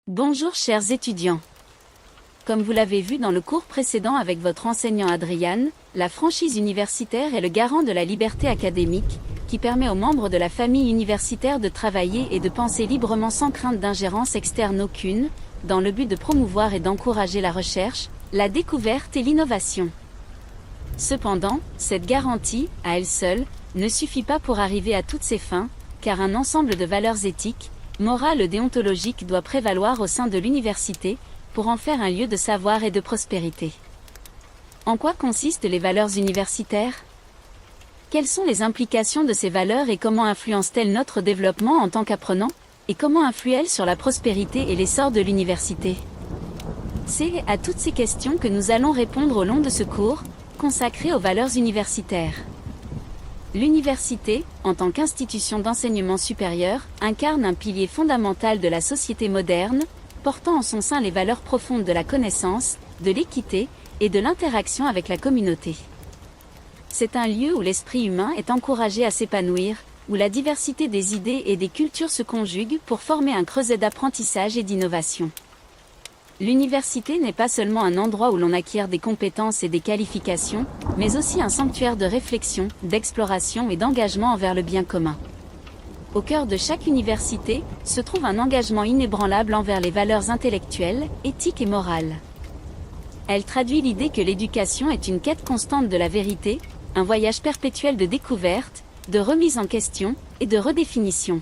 Bonjour chers étudiants. Comme vous l'avez vu dans le cours précédent avec votre enseignant Adriane, la franchise universitaire est le garant de la liberté académique, qui permet aux membres de la famille universitaire de travailler et de penser librement sans crainte d'ingérence externe aucune, dans le but de promouvoir et d'encourager la recherche, la découverte et l'innovation. Cependant, cette garantie, à elle seule, ne suffit pas pour arriver à toutes ces fins, car un ensemble de valeurs éthiques, morales et déontologiques doit prévaloir au sein de l'université, pour en faire un lieu de savoir et de prospérité. En quoi consistent les valeurs universitaires ? Quelles sont les implications de ces valeurs et comment influencent-elles notre développement en tant qu'apprenants ? Et comment influent-elles sur la prospérité et l'essor de l'université ? C'est à toutes ces questions que nous allons répondre au long de ce cours, consacré aux valeurs universitaires. L'université, en tant qu'institution d'enseignement supérieur, incarne un pilier fondamental de la société moderne, portant en son sein les valeurs profondes de la connaissance, de l'équité et de l'interaction avec la communauté. C'est un lieu où l'esprit humain est encouragé à s'épanouir, où la diversité des idées et des cultures se conjugue pour former un creuset d'apprentissage et d'innovation. L'université n'est pas seulement un endroit où l'on acquiert des compétences et des qualifications, mais aussi un sanctuaire de réflexion, d'exploration et d'engagement envers le bien commun. Au cœur de chaque université, se trouve un engagement inébranlable envers les valeurs intellectuelles, éthiques et morales. Elle traduit l'idée que l'éducation est une quête constante de la vérité, un voyage perpétuel de découverte, de remise en question et de redéfinition.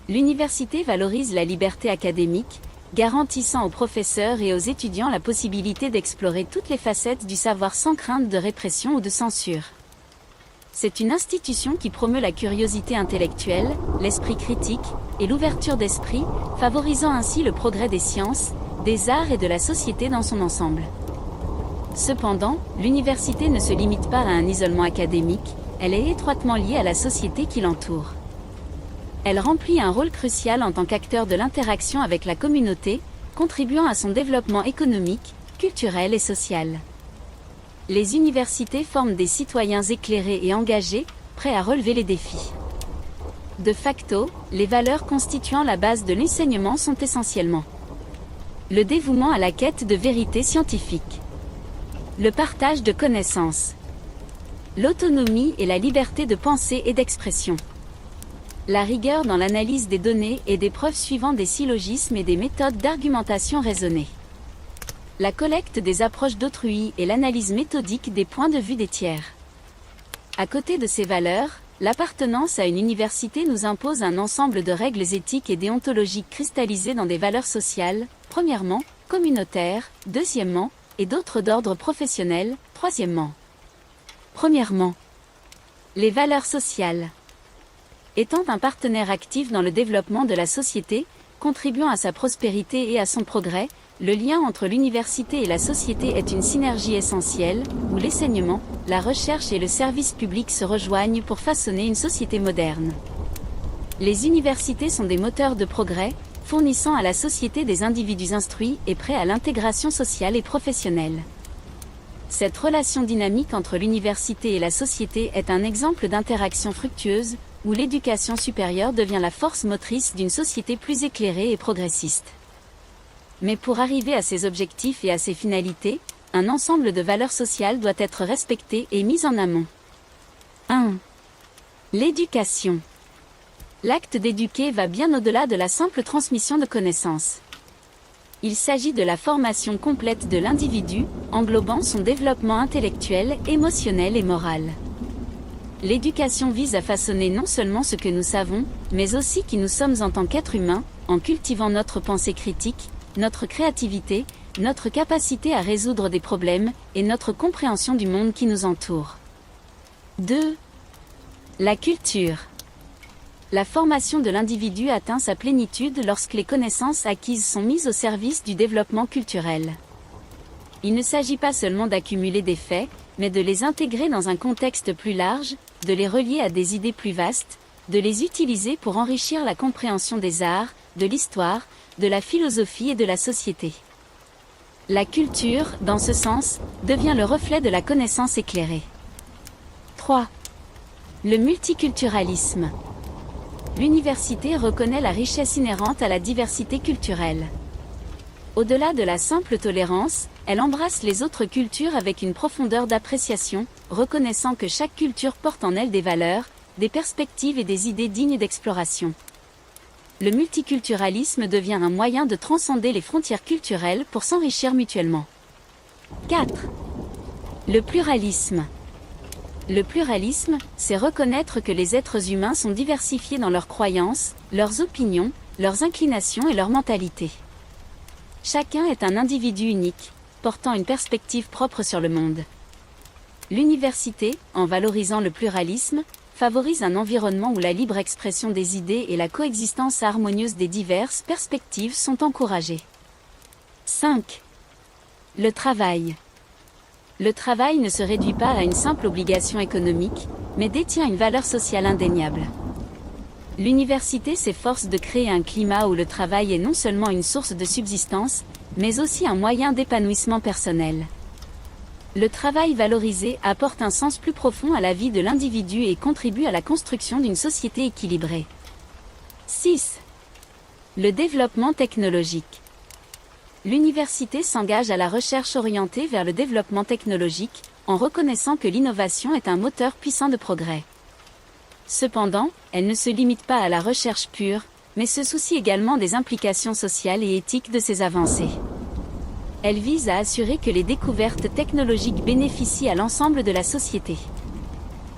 L'université valorise la liberté académique, garantissant aux professeurs et aux étudiants la possibilité d'explorer toutes les facettes du savoir sans crainte de répression ou de censure. C'est une institution qui promeut la curiosité intellectuelle, l'esprit critique et l'ouverture d'esprit, favorisant ainsi le progrès des sciences, des arts et de la société dans son ensemble. Cependant, l'université ne se limite pas à un isolement académique, elle est étroitement liée à la société qui l'entoure. Elle remplit un rôle crucial en tant qu'acteur de l'interaction avec la communauté, contribuant à son développement économique, culturel et social. Les universités forment des citoyens éclairés et engagés, prêts à relever les défis. De facto, les valeurs constituant la base de l'enseignement sont essentiellement le dévouement à la quête de vérité scientifique, le partage de connaissances, l'autonomie et la liberté de pensée et d'expression, la rigueur dans l'analyse des données et des preuves suivant des syllogismes et des méthodes d'argumentation raisonnée, la collecte des approches d'autrui et l'analyse méthodique des points de vue des tiers. À côté de ces valeurs, l'appartenance à une université nous impose un ensemble de règles éthiques et déontologiques cristallisées dans des valeurs sociales, premièrement, communautaires, deuxièmement, et d'autres d'ordre professionnel, troisièmement. Premièrement, les valeurs sociales. Étant un partenaire actif dans le développement de la société, contribuant à sa prospérité et à son progrès, le lien entre l'université et la société est une synergie essentielle, où l'enseignement, la recherche et le service public se rejoignent pour façonner une société moderne. Les universités sont des moteurs de progrès, fournissant à la société des individus instruits et prêts à l'intégration sociale et professionnelle. Cette relation dynamique entre l'université et la société est un exemple d'interaction fructueuse, où l'éducation supérieure devient la force motrice d'une société plus éclairée et progressiste. Mais pour arriver à ces objectifs et à ces finalités, un ensemble de valeurs sociales doit être respecté et mis en amont. 1. L'éducation. L'acte d'éduquer va bien au-delà de la simple transmission de connaissances. Il s'agit de la formation complète de l'individu, englobant son développement intellectuel, émotionnel et moral. L'éducation vise à façonner non seulement ce que nous savons, mais aussi qui nous sommes en tant qu'êtres humains, en cultivant notre pensée critique, notre créativité, notre capacité à résoudre des problèmes, et notre compréhension du monde qui nous entoure. 2. La culture. La formation de l'individu atteint sa plénitude lorsque les connaissances acquises sont mises au service du développement culturel. Il ne s'agit pas seulement d'accumuler des faits, mais de les intégrer dans un contexte plus large, de les relier à des idées plus vastes, de les utiliser pour enrichir la compréhension des arts, de l'histoire, de la philosophie et de la société. La culture, dans ce sens, devient le reflet de la connaissance éclairée. 3. Le multiculturalisme. L'université reconnaît la richesse inhérente à la diversité culturelle. Au-delà de la simple tolérance, elle embrasse les autres cultures avec une profondeur d'appréciation, reconnaissant que chaque culture porte en elle des valeurs, des perspectives et des idées dignes d'exploration. Le multiculturalisme devient un moyen de transcender les frontières culturelles pour s'enrichir mutuellement. 4. Le pluralisme. Le pluralisme, c'est reconnaître que les êtres humains sont diversifiés dans leurs croyances, leurs opinions, leurs inclinations et leurs mentalités. Chacun est un individu unique, portant une perspective propre sur le monde. L'université, en valorisant le pluralisme, favorise un environnement où la libre expression des idées et la coexistence harmonieuse des diverses perspectives sont encouragées. 5. Le travail. Le travail ne se réduit pas à une simple obligation économique, mais détient une valeur sociale indéniable. L'université s'efforce de créer un climat où le travail est non seulement une source de subsistance, mais aussi un moyen d'épanouissement personnel. Le travail valorisé apporte un sens plus profond à la vie de l'individu et contribue à la construction d'une société équilibrée. 6. Le développement technologique. L'université s'engage à la recherche orientée vers le développement technologique, en reconnaissant que l'innovation est un moteur puissant de progrès. Cependant, elle ne se limite pas à la recherche pure, mais se soucie également des implications sociales et éthiques de ces avancées. Elle vise à assurer que les découvertes technologiques bénéficient à l'ensemble de la société.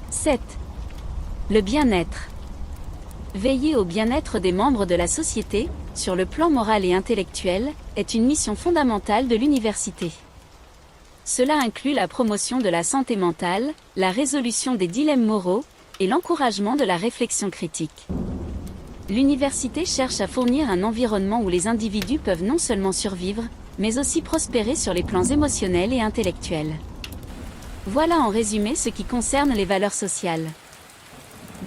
7. Le bien-être. Veiller au bien-être des membres de la société, sur le plan moral et intellectuel, est une mission fondamentale de l'université. Cela inclut la promotion de la santé mentale, la résolution des dilemmes moraux, et l'encouragement de la réflexion critique. L'université cherche à fournir un environnement où les individus peuvent non seulement survivre, mais aussi prospérer sur les plans émotionnels et intellectuels. Voilà en résumé ce qui concerne les valeurs sociales.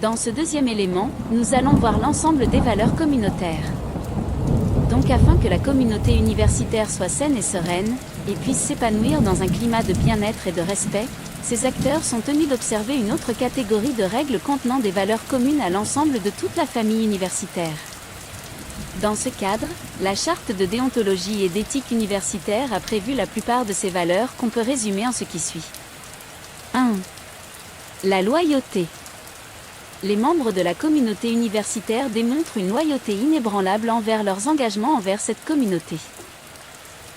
Dans ce deuxième élément, nous allons voir l'ensemble des valeurs communautaires. Donc afin que la communauté universitaire soit saine et sereine, et puisse s'épanouir dans un climat de bien-être et de respect, ces acteurs sont tenus d'observer une autre catégorie de règles contenant des valeurs communes à l'ensemble de toute la famille universitaire. Dans ce cadre, la charte de déontologie et d'éthique universitaire a prévu la plupart de ces valeurs qu'on peut résumer en ce qui suit. 1. La loyauté. Les membres de la communauté universitaire démontrent une loyauté inébranlable envers leurs engagements envers cette communauté.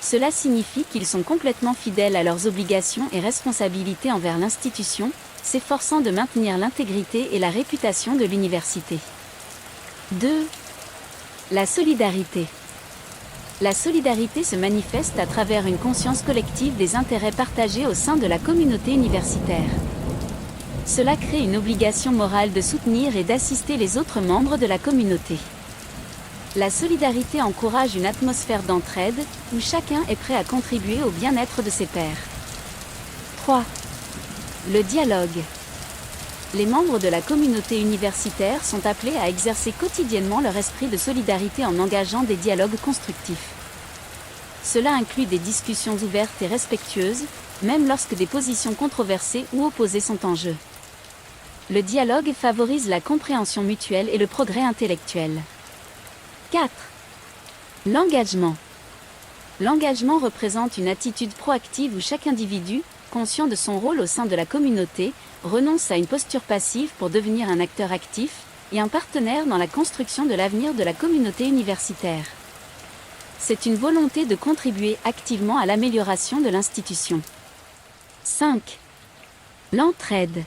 Cela signifie qu'ils sont complètement fidèles à leurs obligations et responsabilités envers l'institution, s'efforçant de maintenir l'intégrité et la réputation de l'université. 2. La solidarité. La solidarité se manifeste à travers une conscience collective des intérêts partagés au sein de la communauté universitaire. Cela crée une obligation morale de soutenir et d'assister les autres membres de la communauté. La solidarité encourage une atmosphère d'entraide, où chacun est prêt à contribuer au bien-être de ses pairs. 3. Le dialogue. Les membres de la communauté universitaire sont appelés à exercer quotidiennement leur esprit de solidarité en engageant des dialogues constructifs. Cela inclut des discussions ouvertes et respectueuses, même lorsque des positions controversées ou opposées sont en jeu. Le dialogue favorise la compréhension mutuelle et le progrès intellectuel. 4. L'engagement. L'engagement représente une attitude proactive où chaque individu, conscient de son rôle au sein de la communauté, renonce à une posture passive pour devenir un acteur actif et un partenaire dans la construction de l'avenir de la communauté universitaire. C'est une volonté de contribuer activement à l'amélioration de l'institution. 5. L'entraide.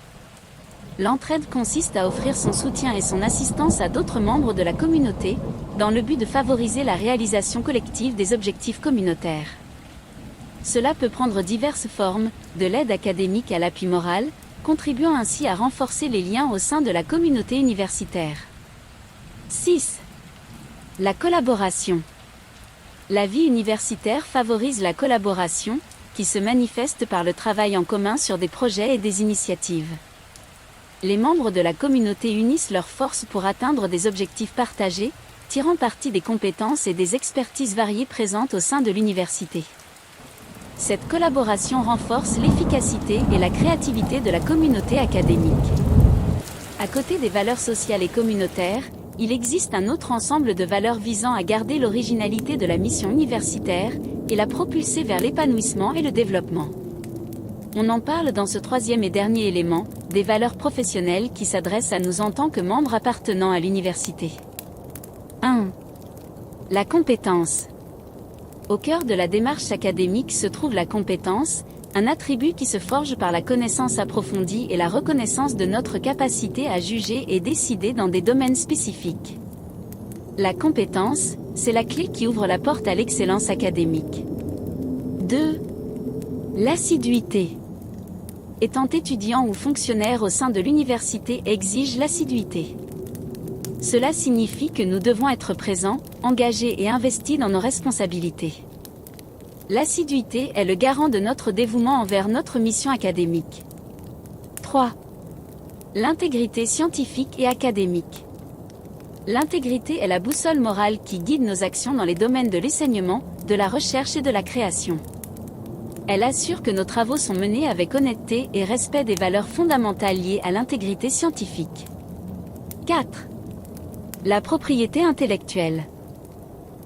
L'entraide consiste à offrir son soutien et son assistance à d'autres membres de la communauté, dans le but de favoriser la réalisation collective des objectifs communautaires. Cela peut prendre diverses formes, de l'aide académique à l'appui moral, contribuant ainsi à renforcer les liens au sein de la communauté universitaire. 6. La collaboration. La vie universitaire favorise la collaboration, qui se manifeste par le travail en commun sur des projets et des initiatives. Les membres de la communauté unissent leurs forces pour atteindre des objectifs partagés, tirant parti des compétences et des expertises variées présentes au sein de l'université. Cette collaboration renforce l'efficacité et la créativité de la communauté académique. À côté des valeurs sociales et communautaires, il existe un autre ensemble de valeurs visant à garder l'originalité de la mission universitaire et la propulser vers l'épanouissement et le développement. On en parle dans ce troisième et dernier élément, des valeurs professionnelles qui s'adressent à nous en tant que membres appartenant à l'université. 1. La compétence. Au cœur de la démarche académique se trouve la compétence, un attribut qui se forge par la connaissance approfondie et la reconnaissance de notre capacité à juger et décider dans des domaines spécifiques. La compétence, c'est la clé qui ouvre la porte à l'excellence académique. 2. L'assiduité. Étant étudiant ou fonctionnaire au sein de l'université exige l'assiduité. Cela signifie que nous devons être présents, engagés et investis dans nos responsabilités. L'assiduité est le garant de notre dévouement envers notre mission académique. 3. L'intégrité scientifique et académique. L'intégrité est la boussole morale qui guide nos actions dans les domaines de l'enseignement, de la recherche et de la création. Elle assure que nos travaux sont menés avec honnêteté et respect des valeurs fondamentales liées à l'intégrité scientifique. 4. La propriété intellectuelle.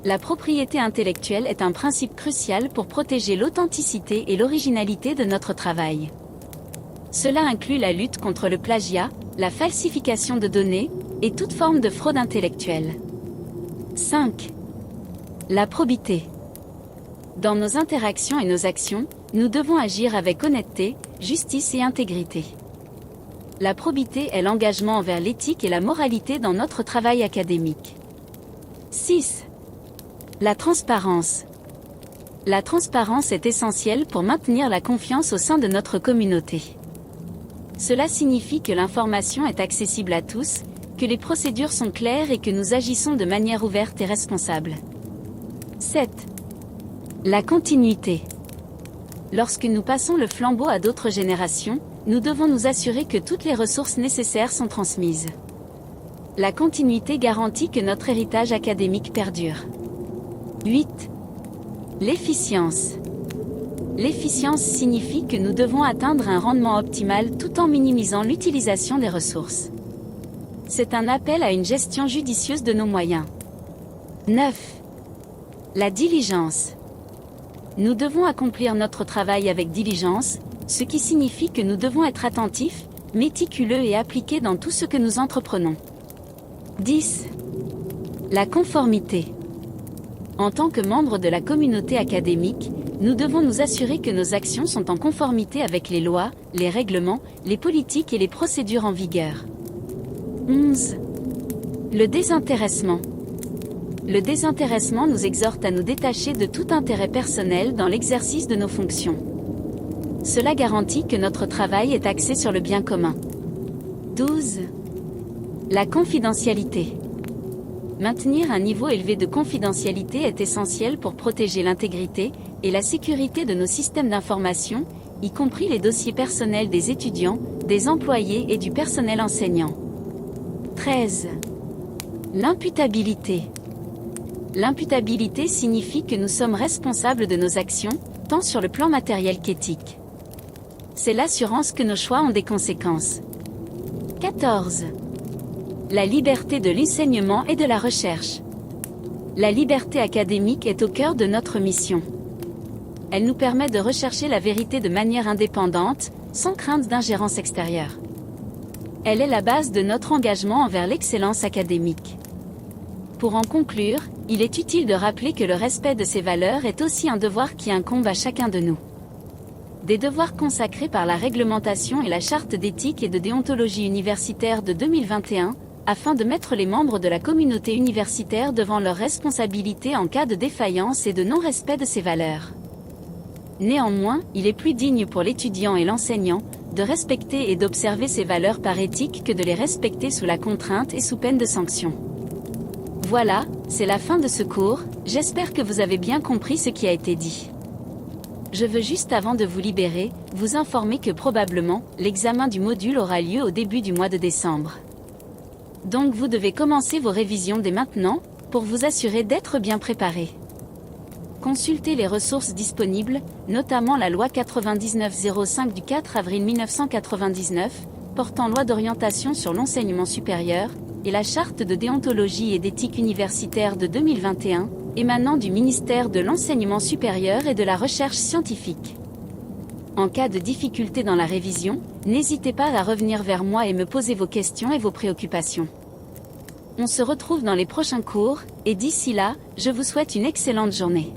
La propriété intellectuelle est un principe crucial pour protéger l'authenticité et l'originalité de notre travail. Cela inclut la lutte contre le plagiat, la falsification de données, et toute forme de fraude intellectuelle. 5. La probité. Dans nos interactions et nos actions, nous devons agir avec honnêteté, justice et intégrité. La probité est l'engagement envers l'éthique et la moralité dans notre travail académique. 6. La transparence. La transparence est essentielle pour maintenir la confiance au sein de notre communauté. Cela signifie que l'information est accessible à tous, que les procédures sont claires et que nous agissons de manière ouverte et responsable. 7. La continuité. Lorsque nous passons le flambeau à d'autres générations, nous devons nous assurer que toutes les ressources nécessaires sont transmises. La continuité garantit que notre héritage académique perdure. 8. L'efficience. L'efficience signifie que nous devons atteindre un rendement optimal tout en minimisant l'utilisation des ressources. C'est un appel à une gestion judicieuse de nos moyens. 9. La diligence. Nous devons accomplir notre travail avec diligence, ce qui signifie que nous devons être attentifs, méticuleux et appliqués dans tout ce que nous entreprenons. 10. La conformité. En tant que membres de la communauté académique, nous devons nous assurer que nos actions sont en conformité avec les lois, les règlements, les politiques et les procédures en vigueur. 11. Le désintéressement. Le désintéressement nous exhorte à nous détacher de tout intérêt personnel dans l'exercice de nos fonctions. Cela garantit que notre travail est axé sur le bien commun. 12. La confidentialité. Maintenir un niveau élevé de confidentialité est essentiel pour protéger l'intégrité et la sécurité de nos systèmes d'information, y compris les dossiers personnels des étudiants, des employés et du personnel enseignant. 13. L'imputabilité. L'imputabilité signifie que nous sommes responsables de nos actions, tant sur le plan matériel qu'éthique. C'est l'assurance que nos choix ont des conséquences. 14. La liberté de l'enseignement et de la recherche. La liberté académique est au cœur de notre mission. Elle nous permet de rechercher la vérité de manière indépendante, sans crainte d'ingérence extérieure. Elle est la base de notre engagement envers l'excellence académique. Pour en conclure, il est utile de rappeler que le respect de ces valeurs est aussi un devoir qui incombe à chacun de nous. Des devoirs consacrés par la réglementation et la charte d'éthique et de déontologie universitaire de 2021, afin de mettre les membres de la communauté universitaire devant leurs responsabilités en cas de défaillance et de non-respect de ces valeurs. Néanmoins, il est plus digne pour l'étudiant et l'enseignant de respecter et d'observer ces valeurs par éthique que de les respecter sous la contrainte et sous peine de sanction. Voilà, c'est la fin de ce cours, j'espère que vous avez bien compris ce qui a été dit. Je veux juste avant de vous libérer, vous informer que probablement, l'examen du module aura lieu au début du mois de décembre. Donc vous devez commencer vos révisions dès maintenant, pour vous assurer d'être bien préparé. Consultez les ressources disponibles, notamment la loi 9905 du 4 avril 1999, portant loi d'orientation sur l'enseignement supérieur, et la charte de déontologie et d'éthique universitaire de 2021, émanant du ministère de l'Enseignement supérieur et de la Recherche scientifique. En cas de difficulté dans la révision, n'hésitez pas à revenir vers moi et me poser vos questions et vos préoccupations. On se retrouve dans les prochains cours, et d'ici là, je vous souhaite une excellente journée.